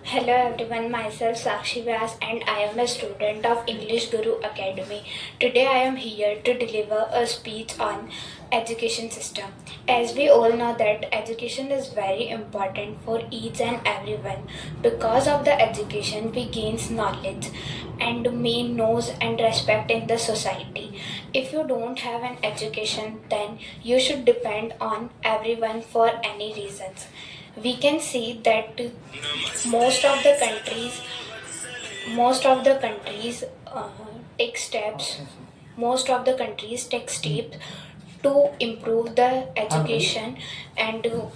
Hello everyone, myself Sakshi Vyas and I am a student of English Guru Academy. Today I am here to deliver a speech on education system. As we all know that education is very important for each and everyone. Because of the education we gains knowledge and main knows and respect in the society. If you don't have an education then you should depend on everyone for any reasons. We can see that most of the countries most of the countries take steps most of the countries take steps to improve the education and to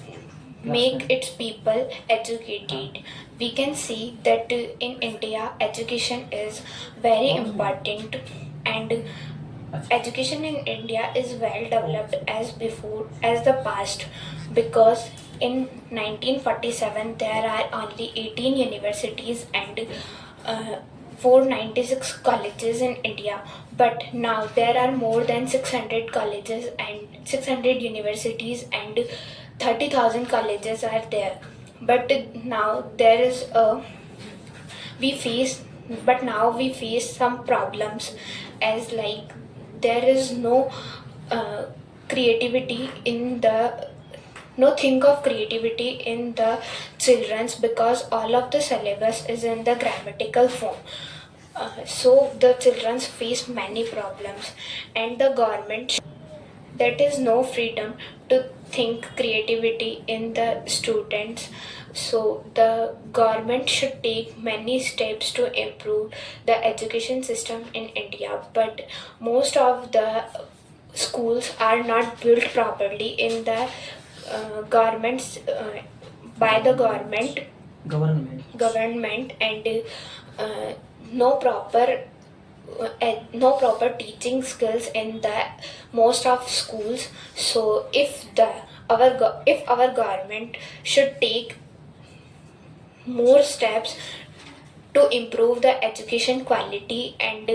make its people educated. We can see that in India education is very important, and education in India is well developed as before as the past, because in 1947 there are only 18 universities and 496 colleges in India, but now there are more than 600 colleges and 600 universities and 30,000 colleges are there. But now there is a we face but now we face some problems, as like there is no uh, creativity in the no think of creativity in the children's, because all of the syllabus is in the grammatical form. So the children face many problems, and the government that is no freedom to think creativity in the students. So the government should take many steps to improve the education system in India, but most of the schools are not built properly in the governments by the government and uh, no proper no proper teaching skills in the most of schools. So if our government should take more steps to improve the education quality and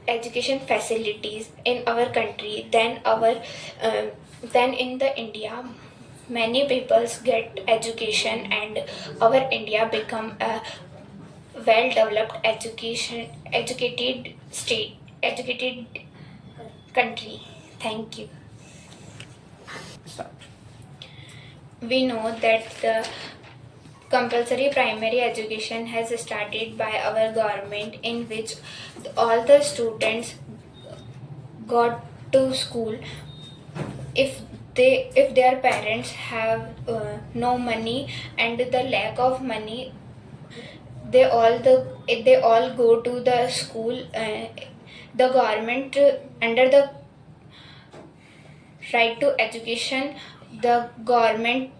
education facilities in our country, then in the India many peoples get education and our India become a well developed educated country. Thank you. We know that the compulsory primary education has started by our government, in which all the students got to school. If their parents have no money and the lack of money, they all go to the school. The government under the right to education, the government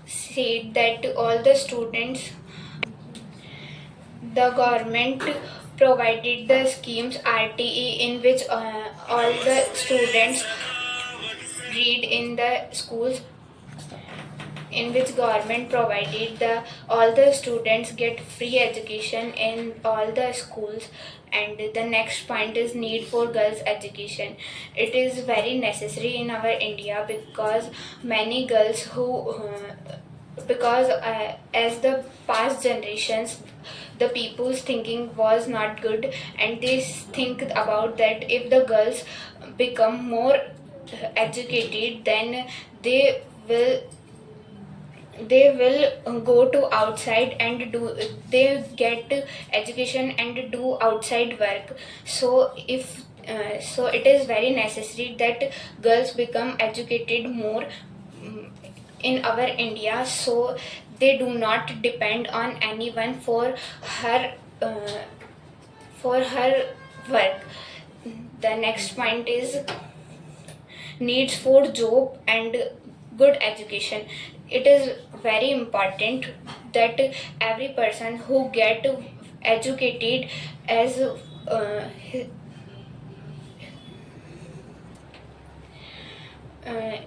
said that all the students the government provided the schemes RTE, in which all the students read in the schools, in which government provided the all the students get free education in all the schools. And the next point is need for girls education. It is very necessary in our India, because many girls who because as the past generations the people's thinking was not good, and they think about that if the girls become more educated, then they will they will go to outside and do they get education and do outside work. So if so it is very necessary that girls become educated more in our India, so they do not depend on anyone uh, for her work. The next point is needs for job and good education. It is very important that every person who get educated as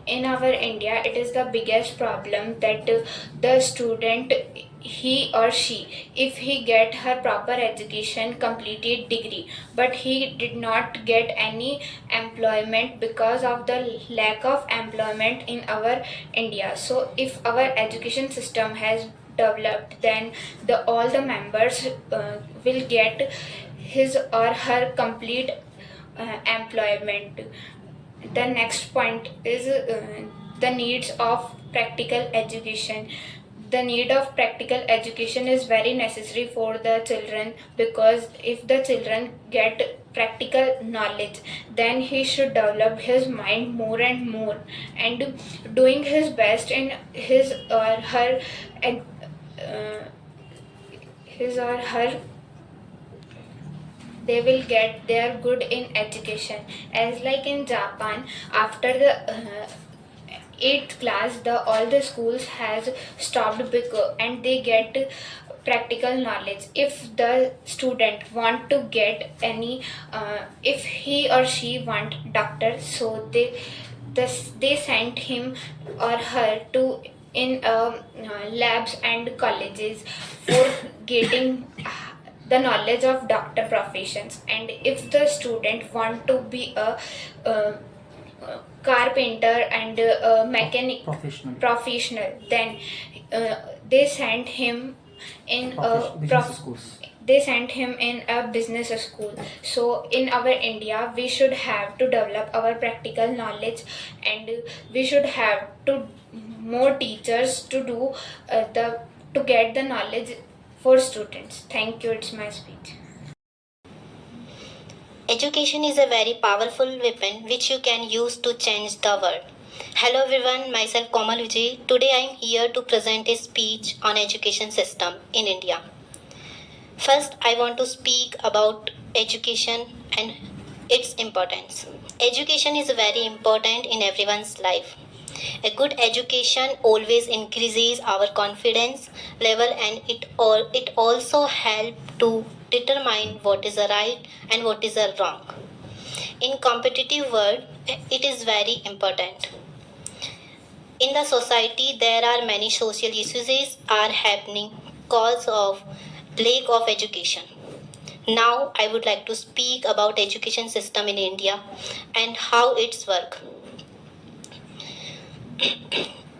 in our India, it is the biggest problem that the student, he or she, if he get her proper education, completed degree, but he did not get any employment because of the lack of employment in our India. So if our education system has developed, then all the members will get his or her complete employment. The next point is the needs of practical education. The need of practical education is very necessary for the children, because if the children get practical knowledge, then he should develop his mind more and more, and doing his best in uh, his or her, they will get their good in education. As like in Japan, after the 8th class, the all the schools has stopped because, and they get practical knowledge. If the student want to get any if he or she want doctor, so they sent him or her to in labs and colleges for getting the knowledge of doctor professions. And if the student want to be a carpenter and a mechanic professional, then they sent him in they sent him in a business school. So in our India, we should have to develop our practical knowledge, and we should have to more teachers to do the to get the knowledge for students. Thank you. It's my speech. Education is a very powerful weapon which you can use to change the world. Hello everyone, myself Komal Vijay. Today I am here to present a speech on education system in India. First, I want to speak about education and its importance. Education is very important in everyone's life. A good education always increases our confidence level, and it also helps to determine what is a right and what is a wrong. In competitive world, it is very important. In the society, there are many social issues are happening cause of lack of education. Now, I would like to speak about education system in India and how it's work.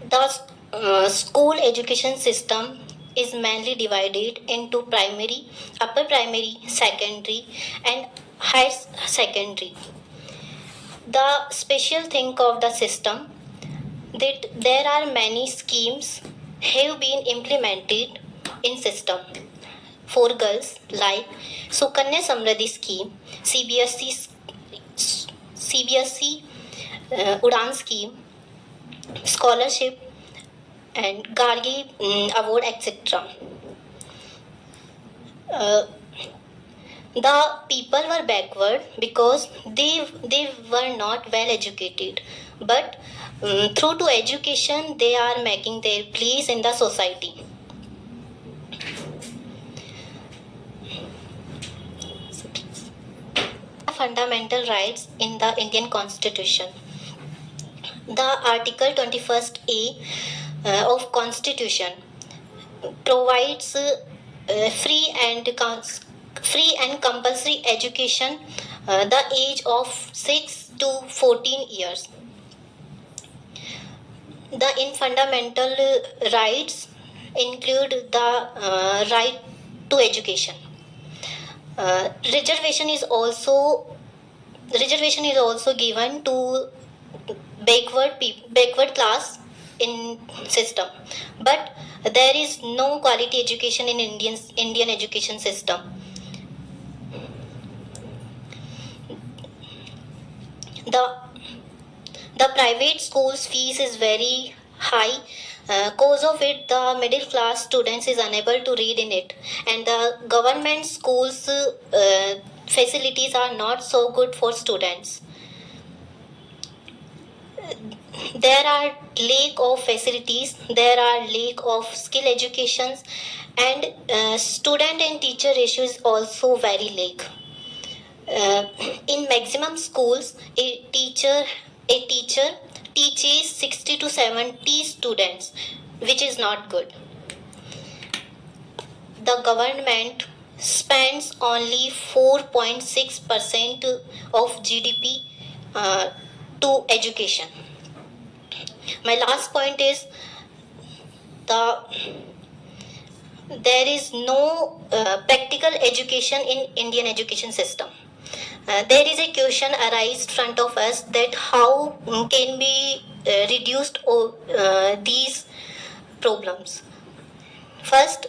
The school education system is mainly divided into primary, upper primary, secondary, and higher secondary. The special thing of the system that there are many schemes have been implemented in system for girls like Sukanya Samriddhi scheme, CBSE Udan scheme, scholarship, and Gargi award, etc. The people were backward because they were not well educated, but through to education they are making their place in the society. Fundamental rights in the Indian Constitution. The Article 21st A of Constitution provides free and compulsory education the age of 6 to 14 years. The in fundamental rights include the right to education. Reservation is also given to backward class in system, but there is no quality education in Indian education system. The private schools fees is very high. Cause of it, the middle class students is unable to read in it, and the government schools facilities are not so good for students. There are lack of facilities, there are lack of skill educations, and student and teacher ratio is also very lack. In maximum schools, a teacher teaches 60 to 70 students, which is not good. The government spends only 4.6% of GDP to education. My last point is the there is no practical education in Indian education system. There is a question arise front of us that how can be reduced these problems. First,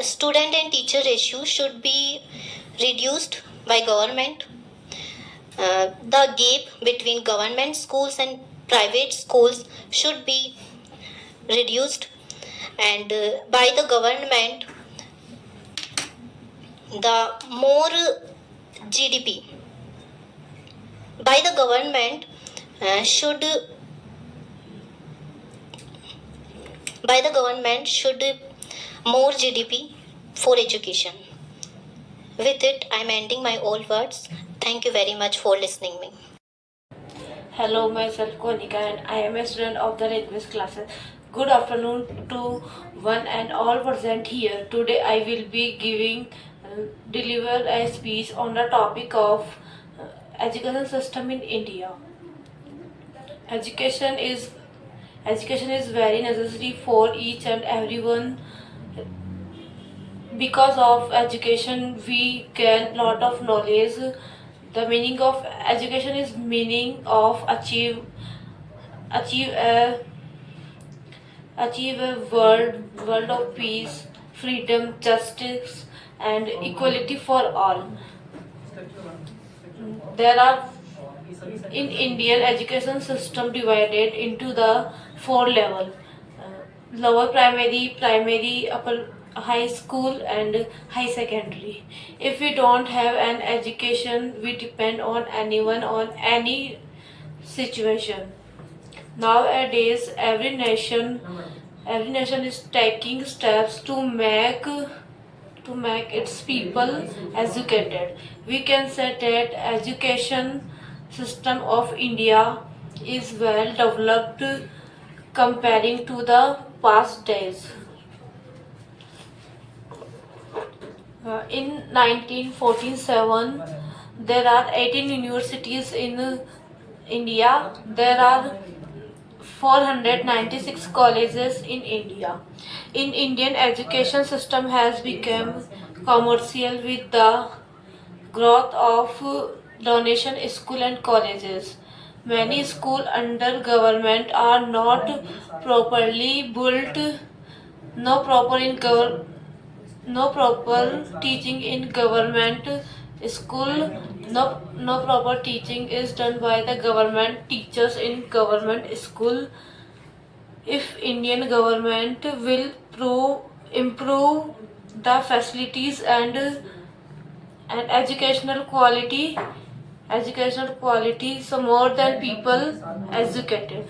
student and teacher ratio should be reduced by government. The gap between government schools and private schools should be reduced, and by the government, the more GDP by the government should by the government should more GDP for education. With it, I'm ending my all words. Thank you very much for listening me. Hello, myself Konika and I am a student of the language classes. Good afternoon to one and all present here. Today I will be deliver a speech on the topic of education system in India. Education is education is very necessary for each and everyone. Because of education we gain lot of knowledge. The meaning of education is meaning of achieve a world of peace, freedom, justice and equality for all. There are in Indian education system divided into the four level: lower primary, upper high school and high secondary. If we don't have an education, we depend on anyone on any situation. Nowadays, every nation is taking steps to make its people educated. We can say that education system of India is well developed comparing to the past days. In 1947, there are 18 universities in India. There are 496 colleges in India. In Indian education system has become commercial with the growth of donation school and colleges. Many schools under government are not properly built. No proper in gov- no proper teaching in government school. No proper teaching is done by the government teachers in government school. If Indian government will improve the facilities and educational quality, so more than people educated.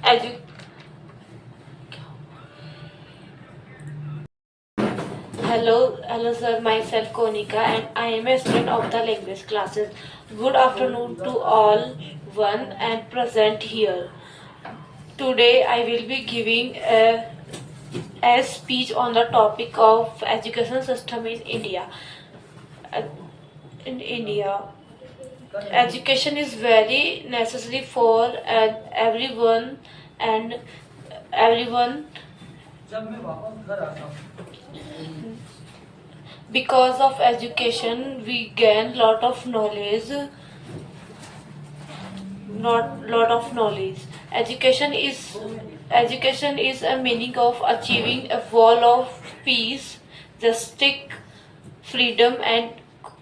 Edu- hello sir, myself Konika and I am a student of the language classes. Good afternoon to all one and present here. Today I will be giving a speech on the topic of education system in India. Uh, In India, education is very necessary for everyone and everyone. Because of education we gain lot of knowledge. Education is a meaning of achieving a wall of peace, justice, freedom and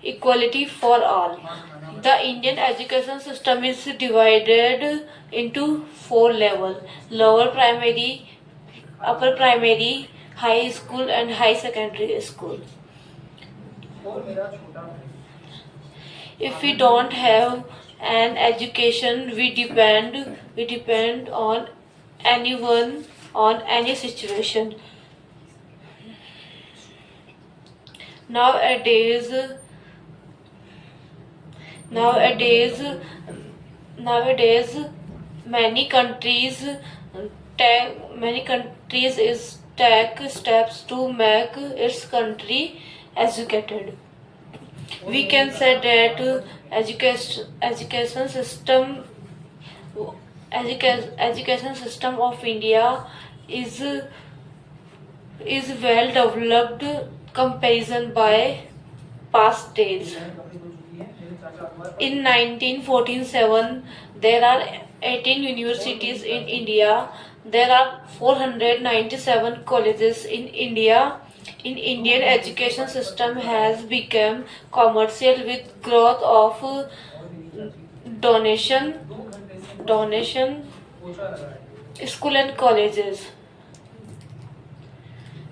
equality for all. The Indian education system is divided into four levels: lower primary, upper primary, high school and high secondary school. If we don't have an education, we depend on anyone on any situation. Nowadays, nowadays, nowadays, many countries is take steps to make its country educated. We can say that education system education system of India is well developed comparison by past days. In 1947, there are 18 universities in India. There are 497 colleges in India. In Indian education system has become commercial with growth of donation school and colleges.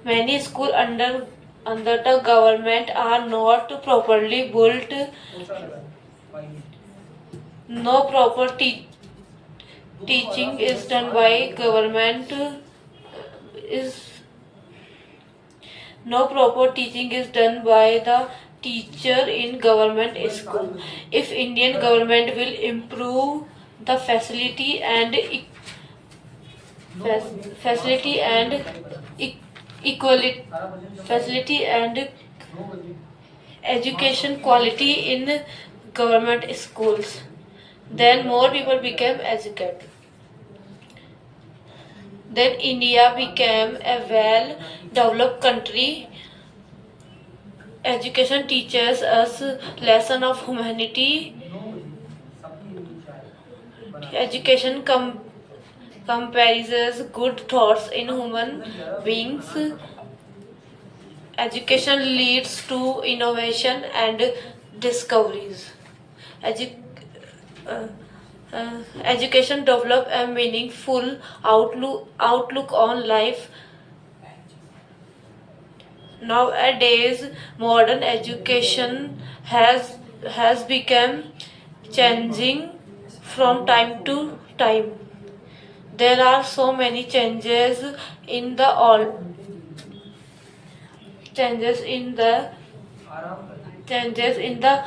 Many schools under the government are not properly built. No proper teaching is done by government. Is No proper teaching is done by the teacher in government school. If Indian government will improve the facility and e- equality facility and education quality in government schools, then more people became educated. Then India became a well developed country. Education teaches us lesson of humanity. Education compares good thoughts in human beings. Education leads to innovation and discoveries. Edu- uh, Education develop a meaningful outlook on life. Nowadays, modern education has become changing from time to time. There are so many in the all changes in the changes in the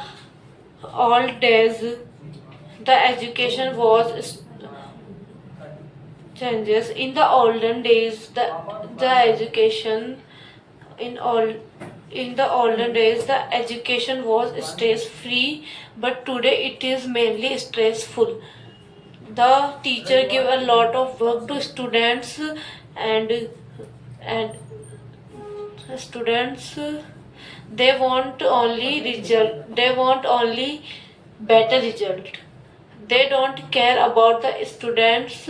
old days. The education was changes in the olden days. The education in all in the olden days the education was stress free, but today it is mainly stressful. The teacher give a lot of work to students, and students they want only better result. They don't care about the students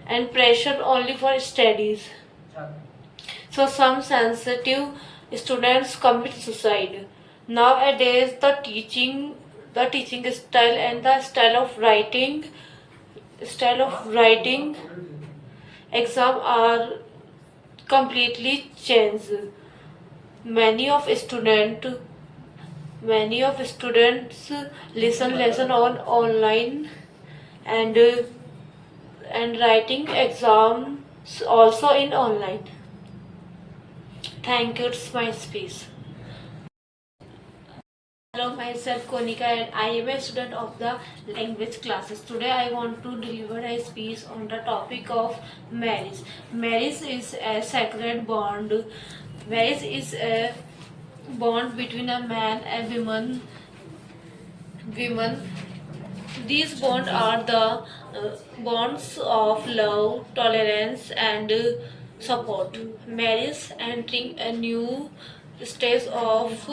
and pressure only for studies. So some sensitive students commit suicide. Nowadays the teaching style and the style of writing exam are completely changed. Many of students listen lesson on online, and writing exams also in online. Thank you. It's my speech. Hello, myself Konika, and I am a student of the language classes. Today I want to deliver a speech on the topic of marriage. Marriage is a sacred bond. Marriage is a bond between a man and women. These bonds are the bonds of love, tolerance, and support. Marriage entering a new stage of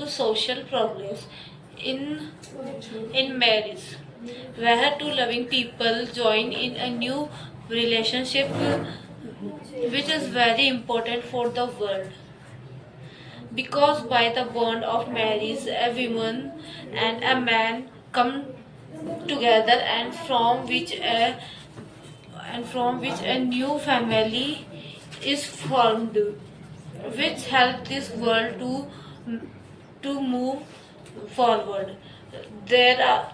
social progress. In marriage, where two loving people join in a new relationship, which is very important for the world, because by the bond of marriage a woman and a man come together, and from which a new family is formed, which help this world to move forward. There are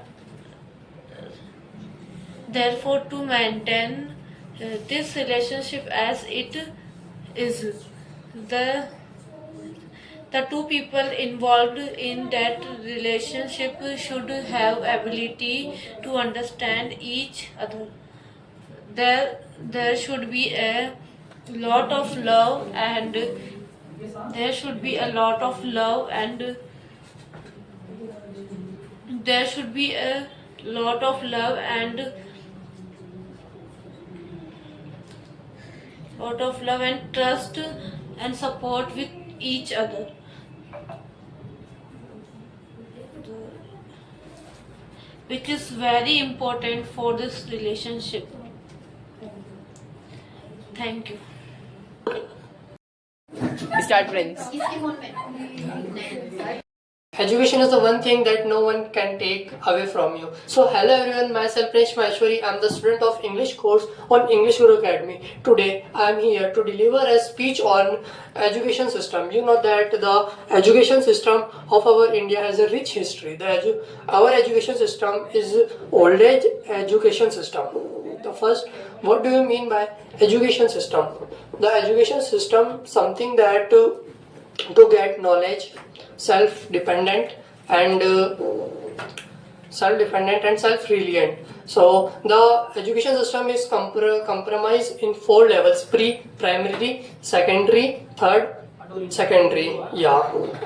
therefore to maintain this relationship as it is, the two people involved in that relationship should have ability to understand each other. There should be a lot of love, and there should be a lot of love, and there should be a lot of love and trust and support with each other, which is very important for this relationship. Thank you. Start, Prince. Education is the one thing that no one can take away from you. So hello everyone, myself Prince Maheshwari. I am the student of English course on English Guru Academy. Today I am here to deliver a speech on education system. You know that the education system of our India has a rich history. Our education system is old age education system. The first, what do you mean by education system? The education system something that to get knowledge, self-dependent and self-reliant. So the education system is compromised in 4 levels: primary, secondary, third secondary. Yeah,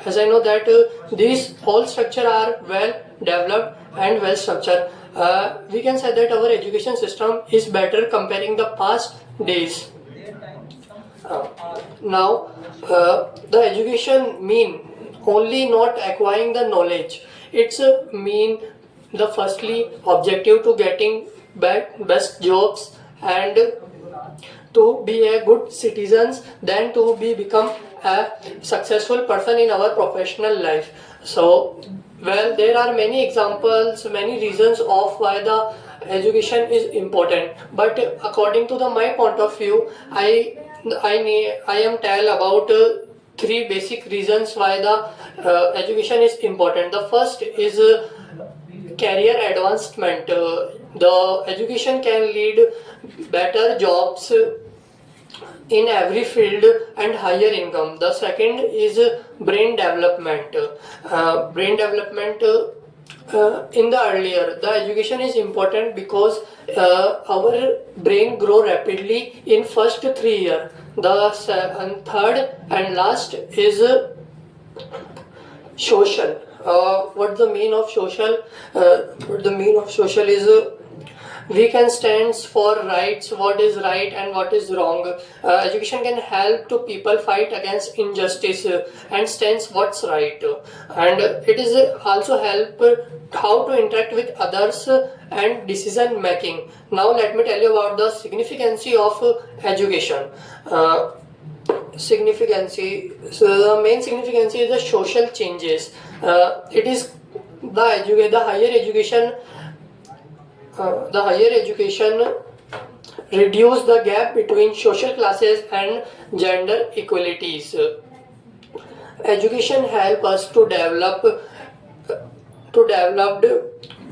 as I know that these whole structure are well developed and well structured. We can say that our education system is better comparing the past days. Now the education mean only not acquiring the knowledge. It's mean the firstly objective to getting best jobs and to be a good citizens, then to become a successful person in our professional life. So well, there are many examples, many reasons of why the education is important, but according to my point of view, I am tell about 3 basic reasons why the education is important. The first is career advancement. The education can lead better jobs in every field and higher income. The second is brain development. In the earlier, the education is important because our brain grow rapidly in first 3 years. And third and last is social. What the mean of social? What the mean of social is we can stand for rights, what is right and what is wrong. Education can help to people fight against injustice and stands what's right. And it is also help how to interact with others and decision making. Now let me tell you about the significance of education. So the main significance is the social changes. It is the higher education reduce the gap between social classes and gender equalities. Education help us to developed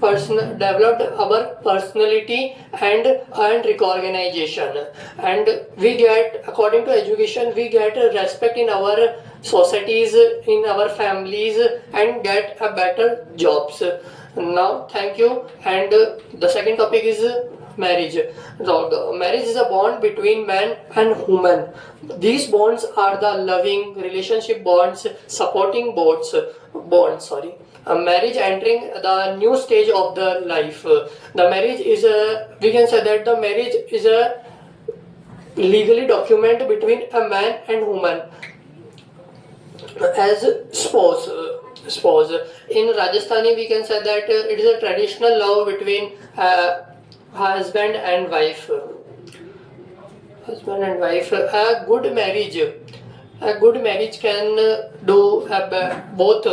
our personality and recognition, and we get, according to education, we get respect in our societies, in our families, and get a better jobs. Now thank you. And the second topic is marriage. The marriage is a bond between man and woman. These bonds are the loving relationship bonds, supporting bonds. A marriage entering the new stage of the life. The marriage is we can say that the marriage is a legally document between a man and woman as spouse. In Rajasthani, we can say that it is a traditional love between husband and wife. A good marriage can do both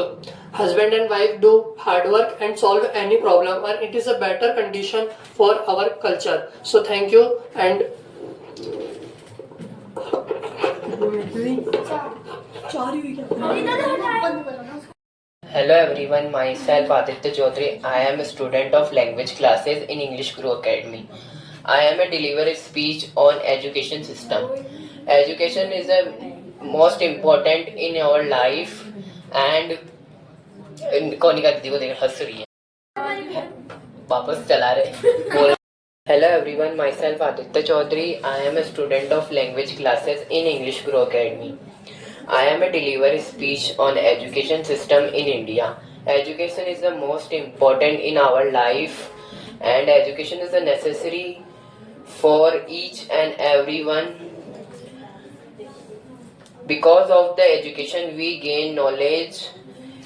husband and wife do hard work and solve any problem, and it is a better condition for our culture. So thank you. And Hello everyone, myself Aditya Chaudhary. I am a student of language classes in English Guru Academy. I am a deliver a speech on education system. Education is the most important in our life, and Konika दीदी को देख हंस रही है, वापस चला रहे. Hello everyone, myself Aditya Chaudhary. I am a student of language classes in English Guru Academy. I am a deliver speech on education system in India. Education is the most important in our life, and education is a necessary for each and everyone. Because of the education we gain knowledge,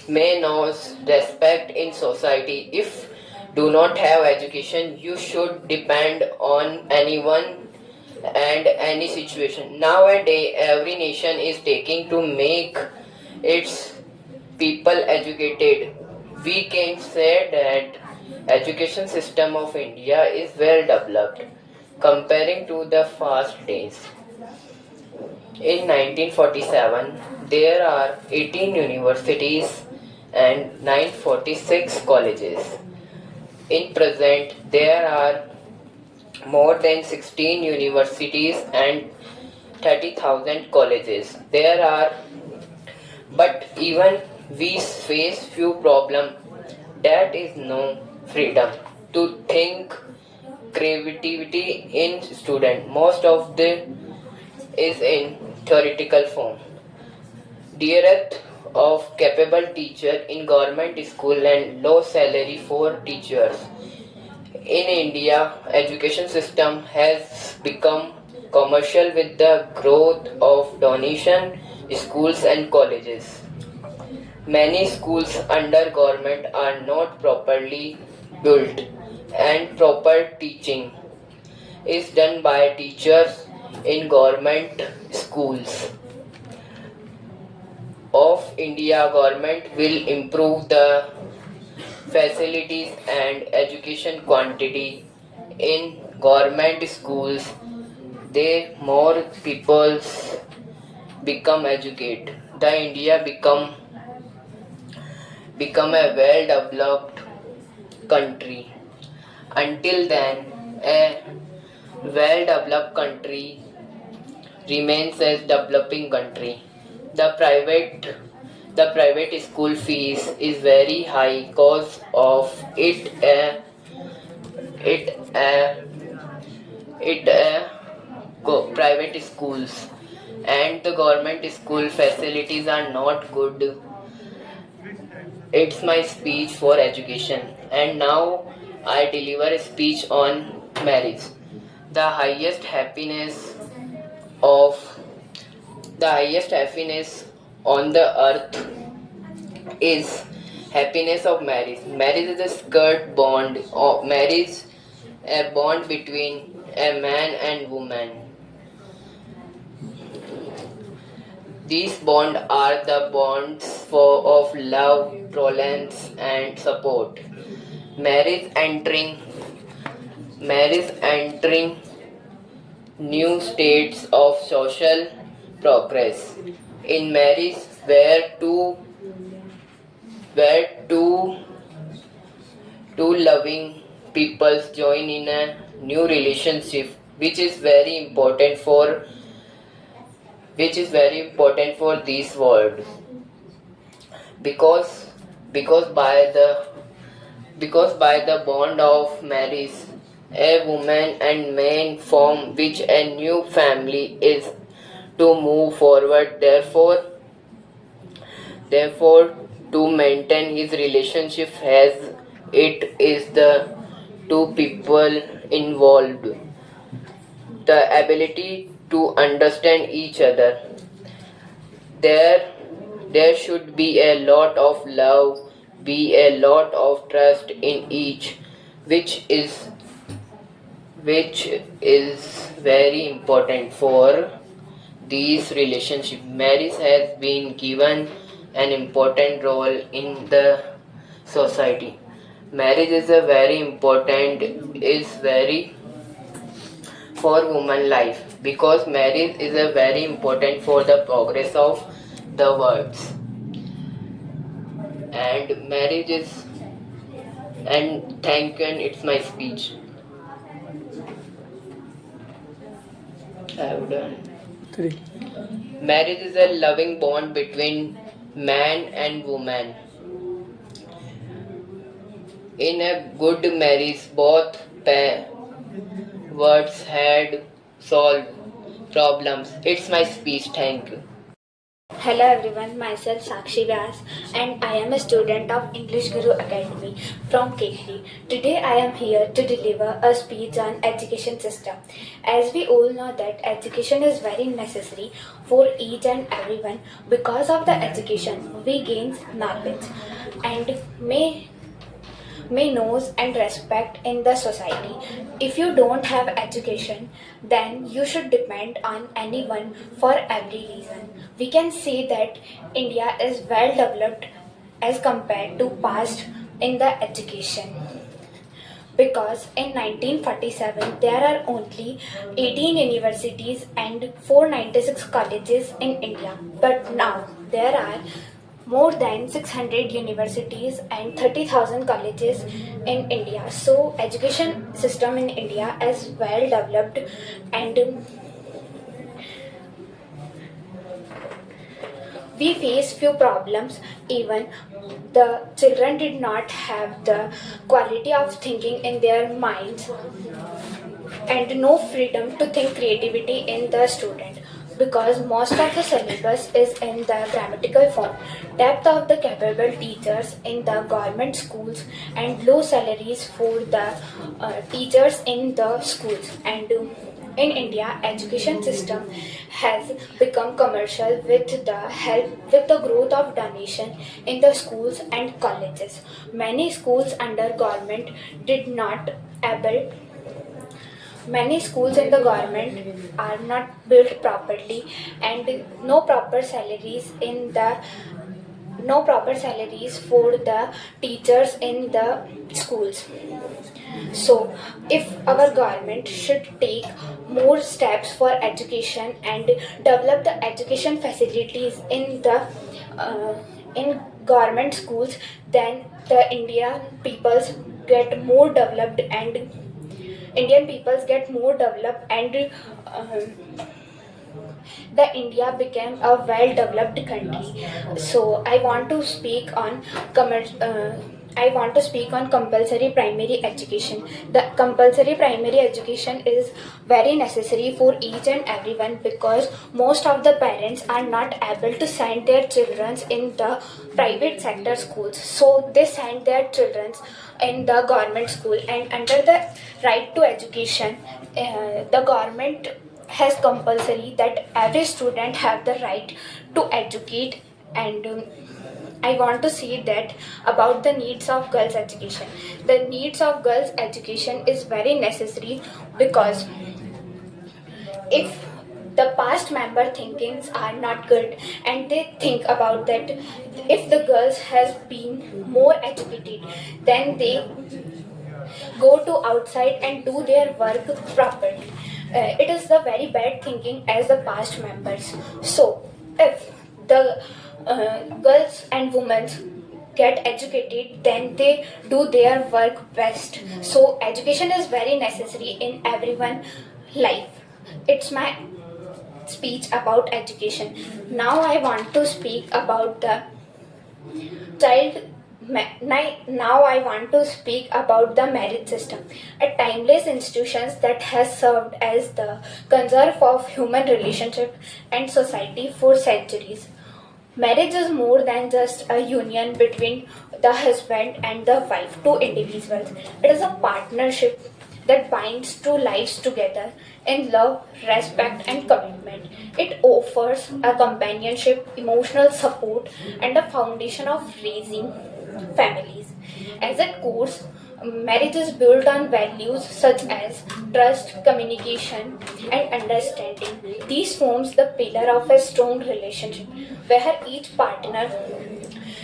manners, respect in society. If do not have education, you should depend on anyone and any situation. Nowadays, every nation is taking to make its people educated. We can say that education system of India is well developed comparing to the past days. In 1947, there are 18 universities and 946 colleges. In present, there are more than 16 universities and 30,000 colleges. But even we face few problems. That is no freedom to think, creativity in student. Most of the is in theoretical form. Dearth of capable teacher in government school and low salary for teachers. In India, education system has become commercial with the growth of donation schools and colleges. Many schools under government are not properly built and proper teaching is done by teachers in government schools of India. Government will improve the facilities and education quantity in government schools. They more peoples become educated. The India become a well developed country. Until then, a well developed country remains as developing country. The private school fees is very high cause of it private schools, and the government school facilities are not good. It's my speech for education, and now I deliver a speech on marriage. The highest happiness of the highest happiness on the earth is happiness of marriage. Marriage is a skirt bond. Of marriage, a bond between a man and woman. These bonds are the bonds of love, tolerance, and support. Marriage entering marriage entering new states of social progress. In marriage, where two loving peoples join in a new relationship, which is very important for this world, because because by the bond of marriage, a woman and man form which a new family is to move forward. Therefore, to maintain his relationship as it is the two people involved, the ability to understand each other. There, there should be a lot of love, be a lot of trust in each, which is which is very important for these relationship. Marriage has been given an important role in the society. Marriage is a very important is very for woman life, because marriage is a very important for the progress of the world. And marriage is and thank you, and it's my speech. I have done. Marriage is a loving bond between man and woman. In a good marriage, both words had solved problems. It's my speech. Thank you. Hello everyone, myself Sakshi Vyas and I am a student of English Guru Academy from Kekri. Today I am here to deliver a speech on education system. As we all know that education is very necessary for each and everyone. Because of the education we gain knowledge and may knows and respect in the society. If you don't have education, then you should depend on anyone for every reason. We can say that India is well developed as compared to past in the education. Because in 1947 there are only 18 universities and 496 colleges in India, but now there are more than 600 universities and 30,000 colleges in India. So education system in India is well developed and we face few problems. Even the children did not have the quality of thinking in their minds and no freedom to think creativity in the student, because most of the syllabus is in the grammatical form, depth of the capable teachers in the government schools and low salaries for the teachers in the schools. And in India, education system has become commercial with the growth of donation in the schools and colleges. Many schools under government did not able Many schools in the government are not built properly and no proper salaries for the teachers in the schools. So, if our government should take more steps for education and develop the education facilities in government schools, then the Indian peoples get more developed and the India became a well-developed country. So I want to speak on compulsory primary education. The compulsory primary education is very necessary for each and everyone, because most of the parents are not able to send their children in the private sector schools. So they send their children in the government school, and under the right to education, the government has compulsory that every student have the right to educate. And I want to say that about the needs of girls education. The needs of girls education is very necessary, because if the past member thinkings are not good and they think about that, if the girls has been more educated, then they go to outside and do their work properly. It is the very bad thinking as the past members. So if the girls and women get educated, then they do their work best. So education is very necessary in everyone's life. It's my speech about education. Now I want to speak about the child now I want to speak about the marriage system, a timeless institution that has served as the conserve of human relationship and society for centuries. Marriage is more than just a union between the husband and the wife, two individuals. It is a partnership that binds two lives together in love, respect, and commitment. It offers a companionship, emotional support, and a foundation of raising families. As its core, marriage is built on values such as trust, communication, and understanding. These forms the pillar of a strong relationship where each partner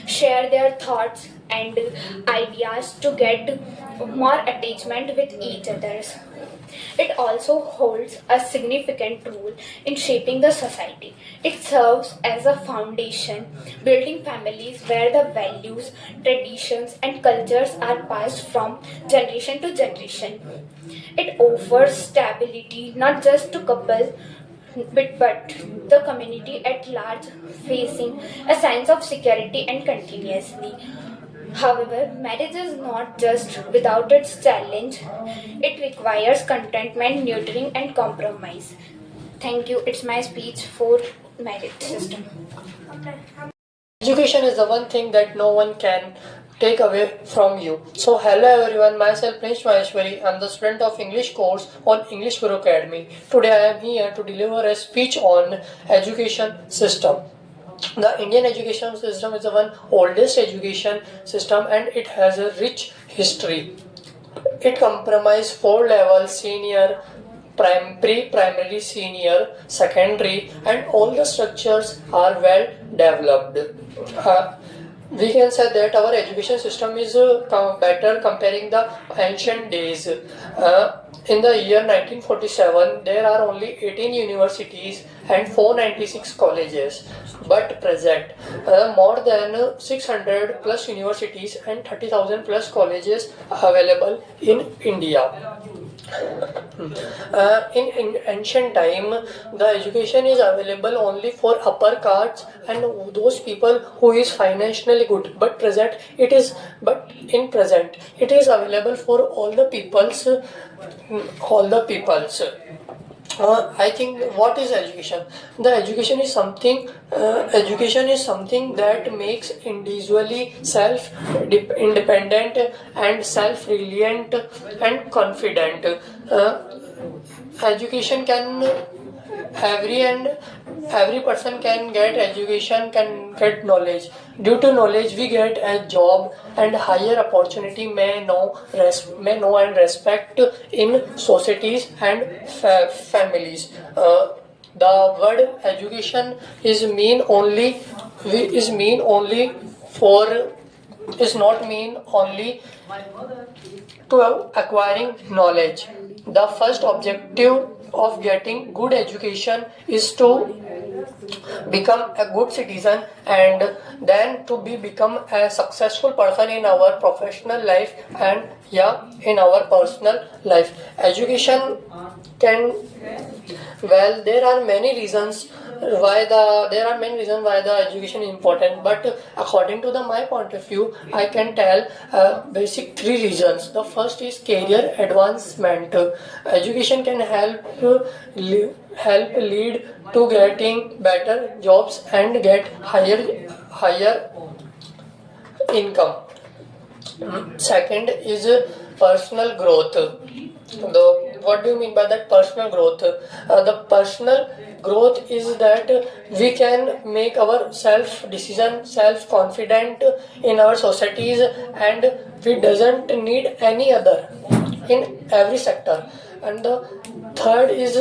share their thoughts and ideas to get more attachment with each others. It also holds a significant role in shaping the society. It serves as a foundation, building families where the values, traditions, and cultures are passed from generation to generation. It offers stability not just to couple but the community at large, facing a sense of security and continuously. However, marriage is not just without its challenge. It requires contentment, nurturing, and compromise. Thank you. It's my speech for merit system. Education is the one thing that no one can take away from you. So hello everyone, myself Prince Maheshwari. I am the student of English course on English Guru Academy. Today I am here to deliver a speech on education system. The Indian education system is the one oldest education system and it has a rich history. It comprises four levels: senior, pre-primary, senior, secondary, and all the structures are well developed. We can say that our education system is better comparing the ancient days. In the year 1947, there are only 18 universities and 496 colleges. But present, more than 600 plus universities and 30,000 plus colleges available in India. In ancient time, the education is available only for upper castes and those people who is financially good. But in present it is available for all the peoples. I think what is education? The education is something. Education is something that makes individually self-independent and self-reliant and confident. Education can every person can get education, can get knowledge. Due to knowledge we get a job and higher opportunity, may know and respect in societies and families. The word education is not mean only to acquiring knowledge. The first objective of getting good education is to become a good citizen and then to become a successful person in our professional life and in our personal life. Education can, well, there are many reasons why the education is important, but according to my point of view, I can tell basic three reasons. The first is career advancement. Education can help lead to getting better jobs and get higher income. Second is personal growth. What do you mean by that personal growth? The personal growth is that we can make our self-decision, self-confident in our societies, and we doesn't need any other in every sector. And the third is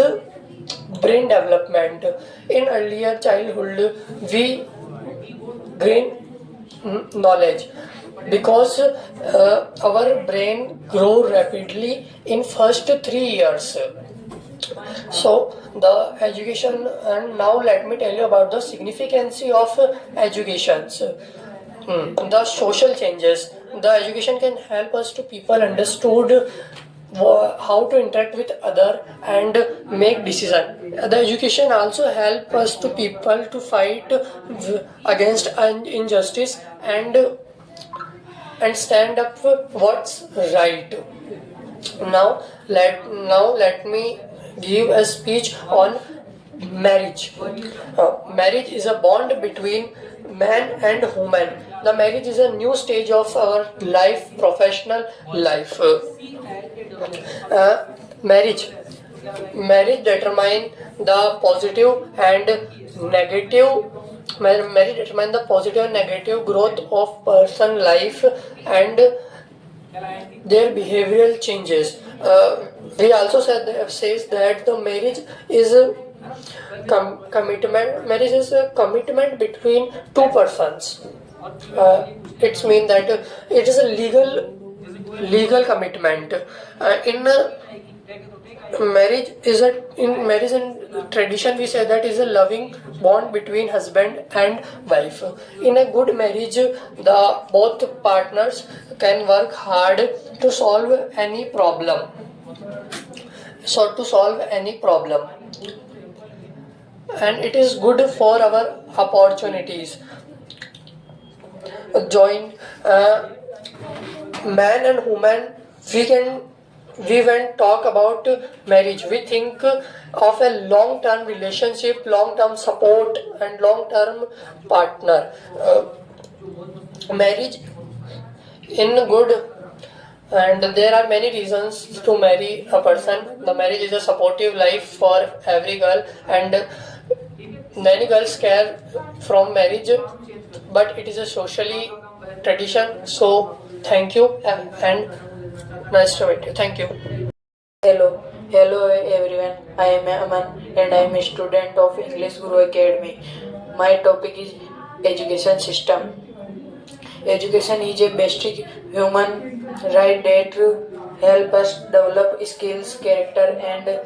brain development. In earlier childhood, we gain knowledge because our brain grow rapidly in first 3 years. So the education, and now let me tell you about the significance of educations. The social changes. The education can help us to people understood how to interact with other and make decision. The education also help us to people to fight against injustice and stand up for what's right. Now let me give a speech on marriage. Marriage is a bond between man and woman. The marriage is a new stage of our life, professional life. Marriage determine the positive and negative. Marriage determine the positive and negative growth of person life and their behavioral changes. He also says that the marriage is a commitment. Marriage is a commitment between two persons. It's mean that it is a legal commitment. In marriage and tradition we say that is a loving bond between husband and wife. In a good marriage, the both partners can work hard to solve any problem. And it is good for our opportunities. Join man and woman, we can we when talk about marriage, we think of a long-term relationship, long-term support, and long-term partner. Marriage in good, and there are many reasons to marry a person. The marriage is a supportive life for every girl, and many girls care from marriage, but it is a socially tradition. So thank you, and nice to meet you. Thank you. Hello everyone. I am Aman and I am a student of English Guru Academy. My topic is education system. Education is a basic human right that help us develop skills, character and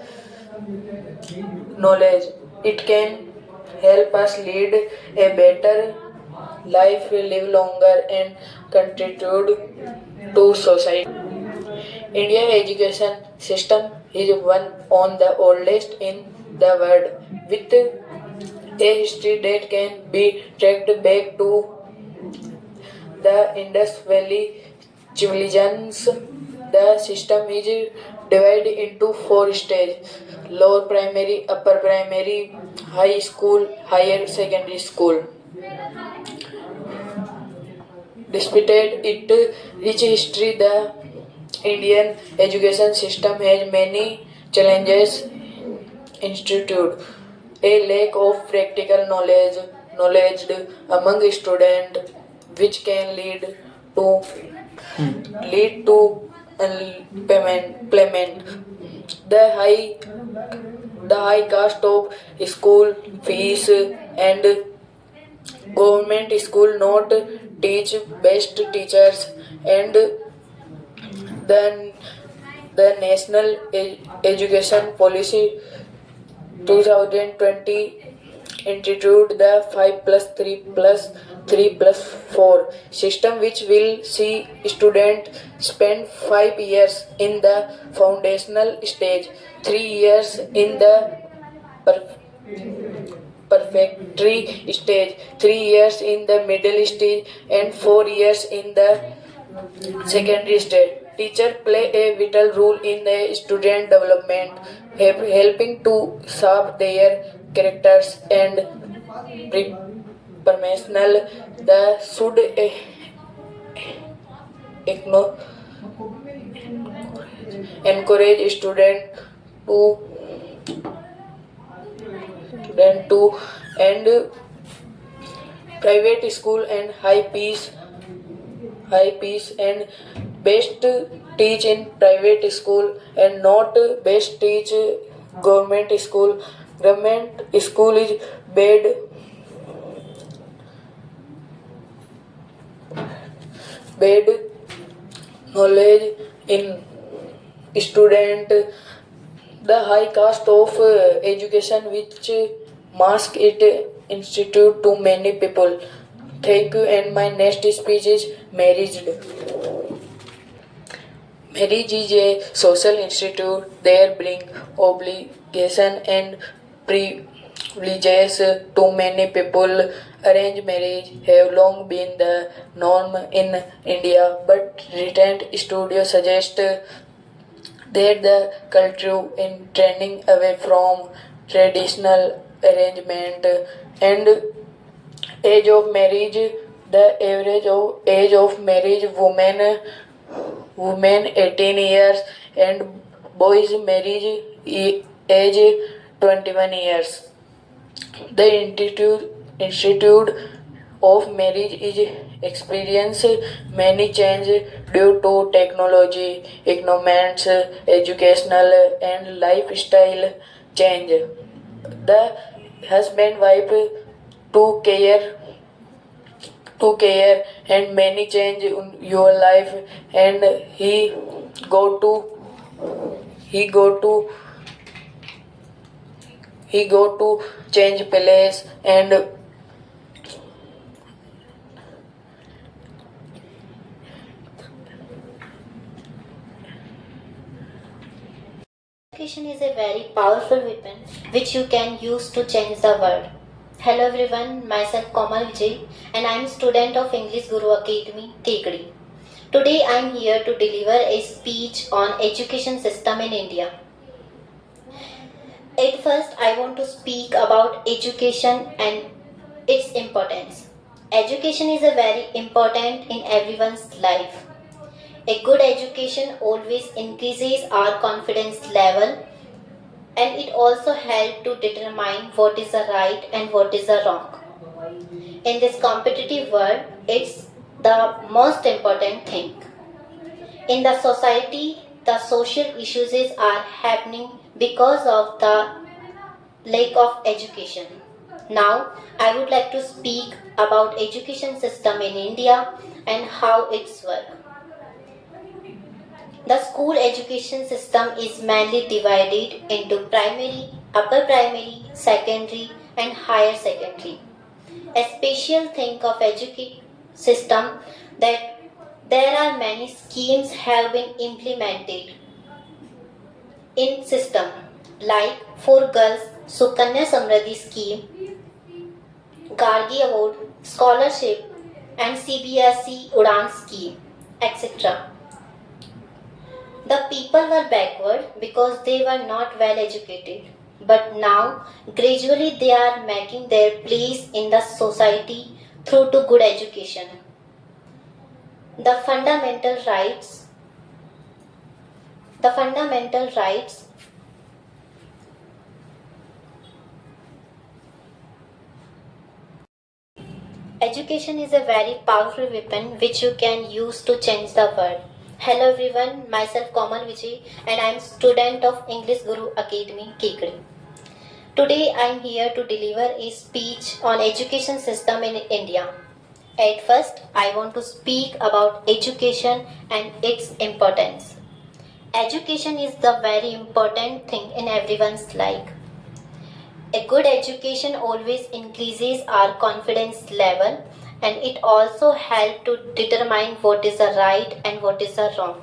knowledge. It can help us lead a better life, live longer and contribute to society. Indian education system is one of the oldest in the world, with a history that can be tracked back to the Indus Valley civilizations. The system is divided into four stages: lower primary, upper primary, high school, higher secondary school. Despite its rich history, the Indian education system has many challenges. Institute a lack of practical knowledge among students, which can lead to unemployment. The high cost of school fees and government school not teach best teachers, and the the national education policy 2020 introduced the 5 plus 3 plus 3 plus 4 system, which will see students spend 5 years in the foundational stage, 3 years in the perfectory stage, 3 years in the middle stage, and 4 years in the secondary stage. Teachers play a vital role in the student development, helping to shape their characters and professional. The should encourage student to and private school and high peace and best teach in private school and not best teach government school. Government school is bad knowledge in student. The high cost of education which mask it institute to many people. Thank you, and my next speech is marriage. Marriage is a social institute. There bring obligation and privileges to many people. Arranged marriage have long been the norm in India, but recent studies suggest that the culture in trending away from traditional arrangement and age of marriage. The average age of marriage women 18 years and boys marriage age 21 years. The institute of marriage is experience many change due to technology, economics, educational and lifestyle change. The husband wife to care and many change in your life, and he go to change place and Education is a very powerful weapon which you can use to change the world. Hello everyone, myself Komal Vijay and I am student of English Guru Academy, Tegri. Today I am here to deliver a speech on education system in India. At first I want to speak about education and its importance. Education is a very important in everyone's life. A good education always increases our confidence level, and it also helps to determine what is the right and what is the wrong. In this competitive world, it's the most important thing. In the society, the social issues are happening because of the lack of education. Now, I would like to speak about education system in India and how it's work. The school education system is mainly divided into primary, upper primary, secondary and higher secondary. A special thing of education system that there are many schemes have been implemented in system like for girls Sukanya Samriddhi scheme, Gargi Award, scholarship and CBSE Udan scheme, etc. The people were backward because they were not well educated. But now, gradually they are making their place in the society through to good education. The fundamental rights, the fundamental rights Education is a very powerful weapon which you can use to change the world. Hello everyone, myself Komal Vijay and I am student of English Guru Academy, Kekri. Today I am here to deliver a speech on education system in India. At first, I want to speak about education and its importance. Education is the very important thing in everyone's life. A good education always increases our confidence level and it also helps to determine what is the right and what is the wrong.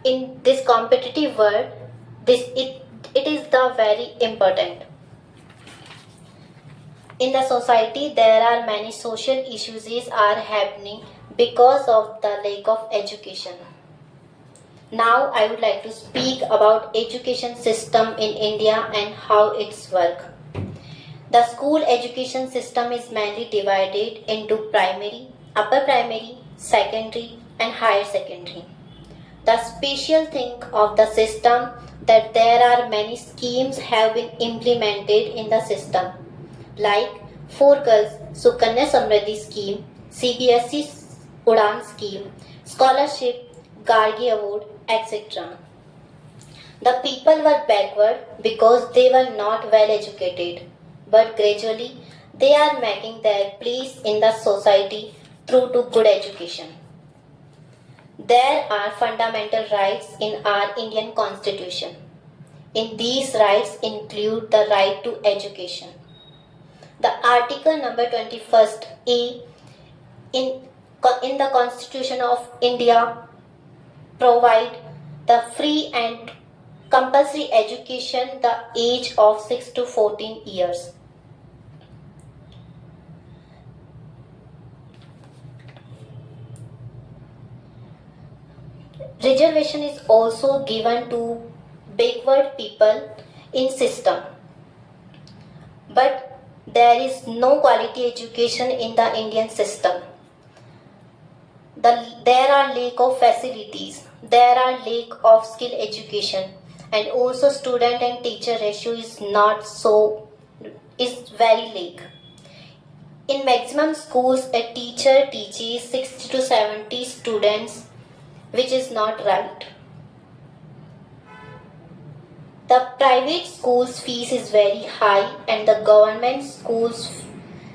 In this competitive world, it is the very important. In the society, there are many social issues are happening because of the lack of education. Now I would like to speak about education system in India and how it's work. The school education system is mainly divided into primary, upper primary, secondary and higher secondary. The special thing of the system that there are many schemes have been implemented in the system like for girls Sukanya Samriddhi scheme, CBSE Udan scheme, scholarship, Gargi Award, etc. The people were backward because they were not well educated, but gradually they are making their place in the society through to good education. There are fundamental rights in our Indian constitution. In these rights include the right to education. The article number 21st A in the Constitution of India provide the free and compulsory education the age of 6 to 14 years. Reservation is also given to backward people in system. But there is no quality education in the Indian system. There are lack of facilities, there are lack of skill education, and also student and teacher ratio is very lack. In maximum schools, a teacher teaches 60 to 70 students, which is not right. The private schools fees is very high and the government schools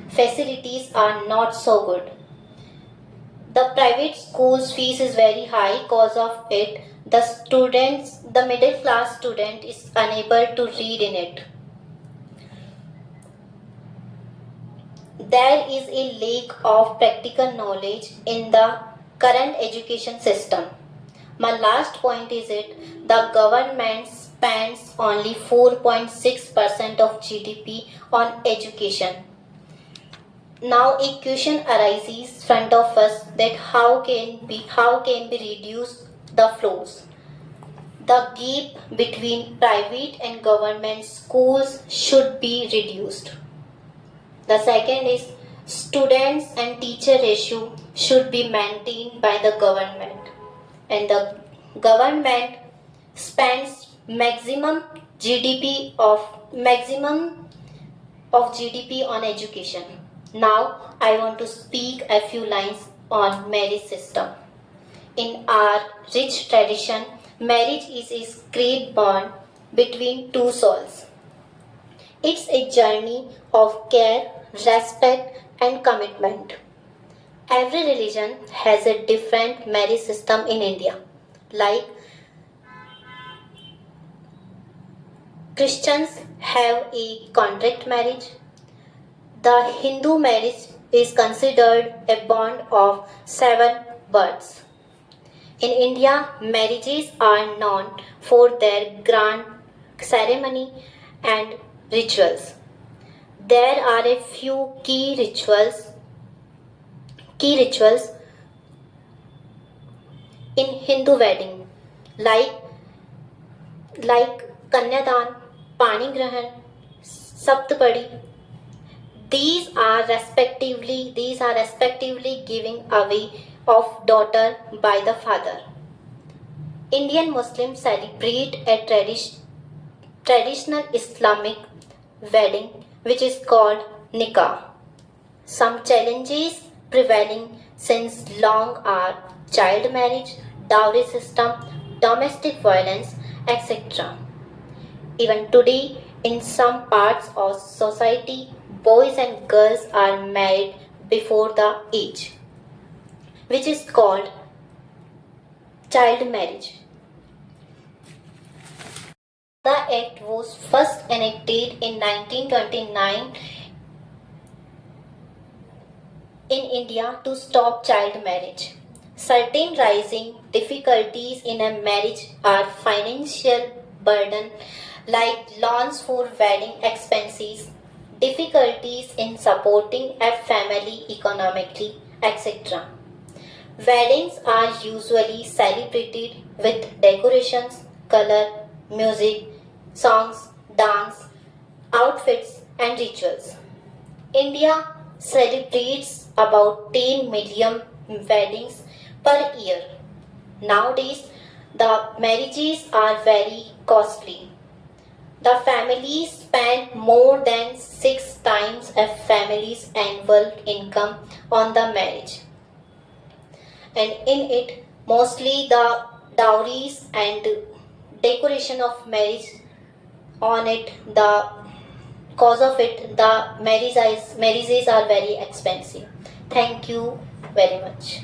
facilities are not so good. The private schools fees is very high because of it the middle class student is unable to read in it. There is a lack of practical knowledge in the current education system. My last point is the government spends only 4.6% of GDP on education. Now a question arises front of us that how can we reduce the flows? The gap between private and government schools should be reduced. The second is students and teacher ratio should be maintained by the government, and the government spends maximum of GDP on education. Now I want to speak a few lines on marriage system. In our rich tradition, marriage is a sacred bond between two souls. It's a journey of care, respect, and commitment. Every religion has a different marriage system in India. Like Christians have a contract marriage. The Hindu marriage is considered a bond of 7 births. In India, marriages are known for their grand ceremony and rituals. There are a few key rituals in Hindu wedding, like Kanyadan, Pani Grahan, Saptapadi. These are respectively giving away of daughter by the father. Indian Muslims celebrate a traditional Islamic wedding which is called nikah. Some challenges prevailing since long are child marriage, dowry system, domestic violence, etc. Even today, in some parts of society, boys and girls are married before the age, which is called child marriage. The act was first enacted in 1929 in India to stop child marriage. Certain rising difficulties in a marriage are financial burden like loans for wedding expenses, difficulties in supporting a family economically, etc. Weddings are usually celebrated with decorations, color, music, songs, dance, outfits, and rituals. India celebrates about 10 million weddings per year. Nowadays, the marriages are very costly. The families spend more than 6 times a family's annual income on the marriage. And in it, mostly the dowries and decoration of marriage on it, the cause of it, the marriages are very expensive. Thank you very much.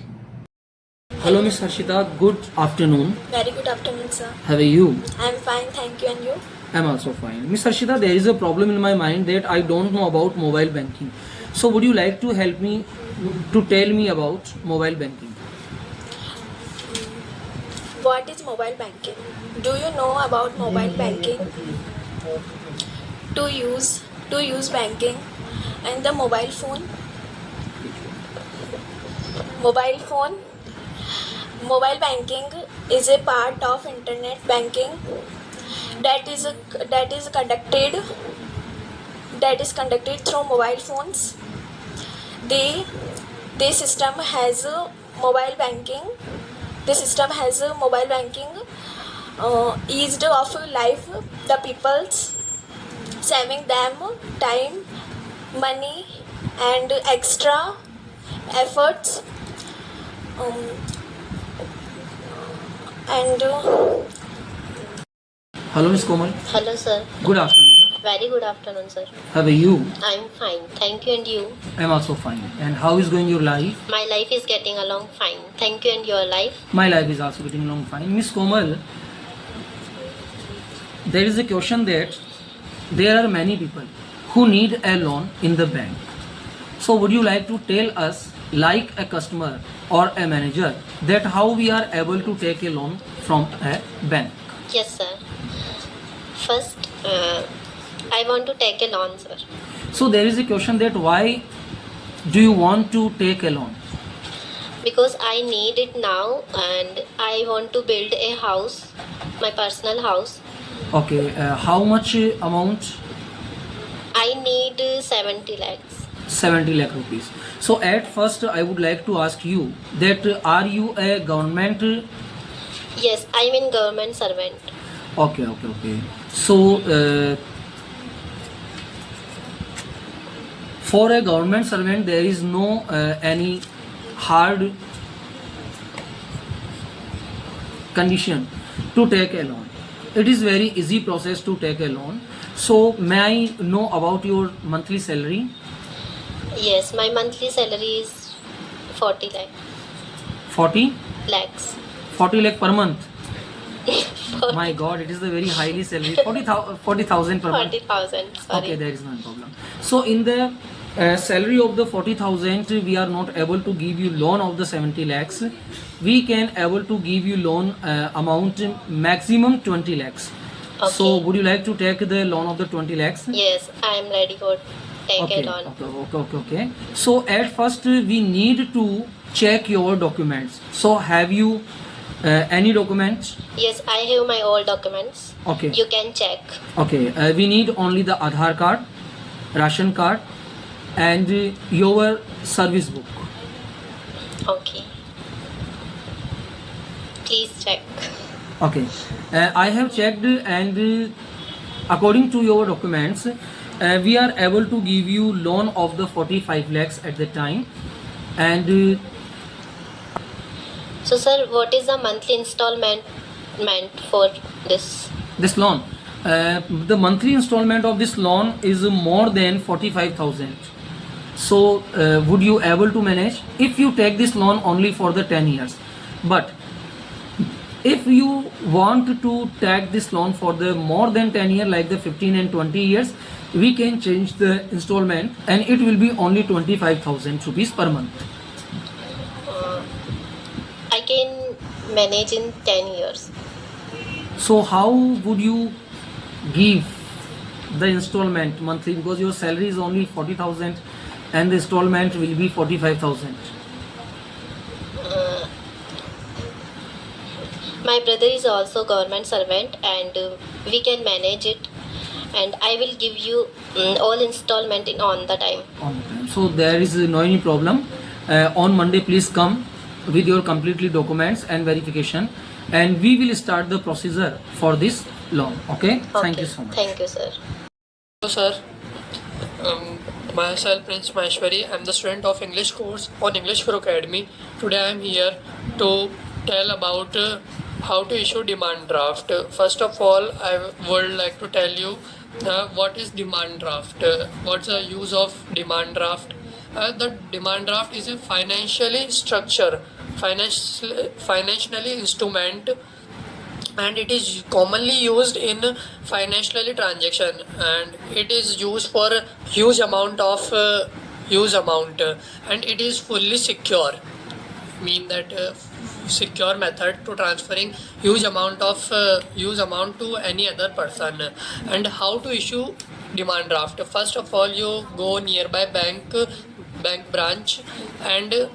Hello, Miss Harshita. Good afternoon. Very good afternoon, sir. How are you? I'm fine, thank you. And you? I'm also fine. Miss Harshita, there is a problem in my mind that I don't know about mobile banking. So, would you like to help me to tell me about mobile banking? What is mobile banking? Do you know about mobile banking? To use banking and the mobile phone. Mobile banking is a part of internet banking that is conducted through mobile phones. The system has a mobile banking. The system has a mobile banking eased of life. The people's saving them time, money, and extra efforts. Hello, Miss Komal. Hello, sir. Good afternoon. Very good afternoon, sir. How are you? I'm fine. Thank you. And you? I'm also fine. And how is going your life? My life is getting along fine. Thank you. And your life? My life is also getting along fine. Miss Komal, there is a question that there are many people who need a loan in the bank. So, would you like to tell us, like a customer or a manager, that how we are able to take a loan from a bank? Yes, sir. First, I want to take a loan, sir. So there is a question that why do you want to take a loan? Because I need it now and I want to build a house, my personal house. Okay, how much amount? I need 70 lakhs. 70 lakh rupees. So at first I would like to ask you that are you a government? Yes, I'm in government servant. Okay. So for a government servant there is no any hard condition to take a loan. It is very easy process to take a loan. So may I know about your monthly salary? Yes, my monthly salary is 40 lakh. 40 lakhs. 40 lakh per month. My god, it is a very highly salary. 40,000 per month. 40,000. Sorry. Okay, there is no problem. So in the salary of the 40,000 we are not able to give you loan of the 70 lakhs. We can able to give you loan amount maximum 20 lakhs. Okay. So would you like to take the loan of the 20 lakhs? Yes, I am ready for take it on. Okay. So at first we need to check your documents. So have you any documents? Yes, I have my all documents. Okay. You can check. Okay, we need only the Aadhaar card, ration card, and your service book. Okay. Please check. Okay, I have checked, and according to your documents, we are able to give you loan of the 45 lakhs at the time, and So, sir, what is the monthly installment meant for this? this loan, the monthly installment of this loan is more than 45,000. So would you able to manage if you take this loan only for the 10 years? But if you want to take this loan for the more than 10 years, like the 15 and 20 years, we can change the installment and it will be only 25,000 rupees per month. I can manage in 10 years. So how would you give the installment monthly, because your salary is only 40,000 and the installment will be 45,000? My brother is also government servant and we can manage it, and I will give you all installment in on the time. On the time. So there is no any problem. On Monday please come with your completely documents and verification, and we will start the procedure for this loan. Okay? Thank you so much. Thank you, sir. Hello, sir. Myself, Prince Maheshwari. I'm the student of English course on English Pro Academy. Today I'm here to tell about how to issue demand draft. First of all, I would like to tell you what is demand draft. What's the use of demand draft? The demand draft is a financially instrument, and it is commonly used in financially transaction, and it is used for huge amount, and it is fully secure, mean that secure method to transferring huge amount to any other person. And how to issue demand draft? First of all, you go nearby bank branch and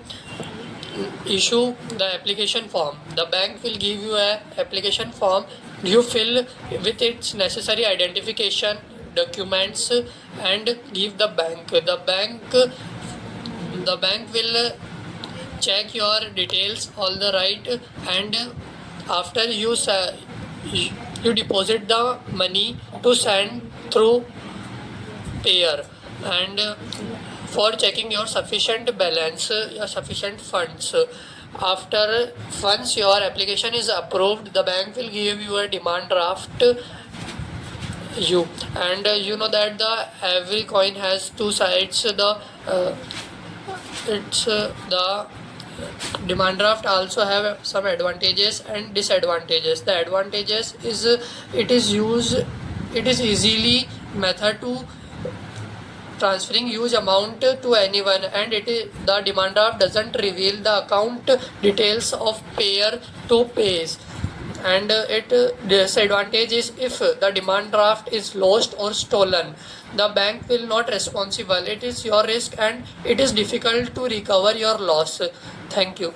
issue the application form. The bank will give you a application form. You fill with its necessary identification documents and give the bank. The bank will check your details all the right, and after you deposit the money to send through payer, and for checking your sufficient balance, your sufficient funds. After once your application is approved, the bank will give you a demand draft. You know that every coin has two sides. The demand draft also have some advantages and disadvantages. The advantages is it is easily method to transferring huge amount to anyone, and the demand draft doesn't reveal the account details of payer to pays. and it disadvantage is if the demand draft is lost or stolen, the bank will not responsible. It is your risk and it is difficult to recover your loss. Thank you.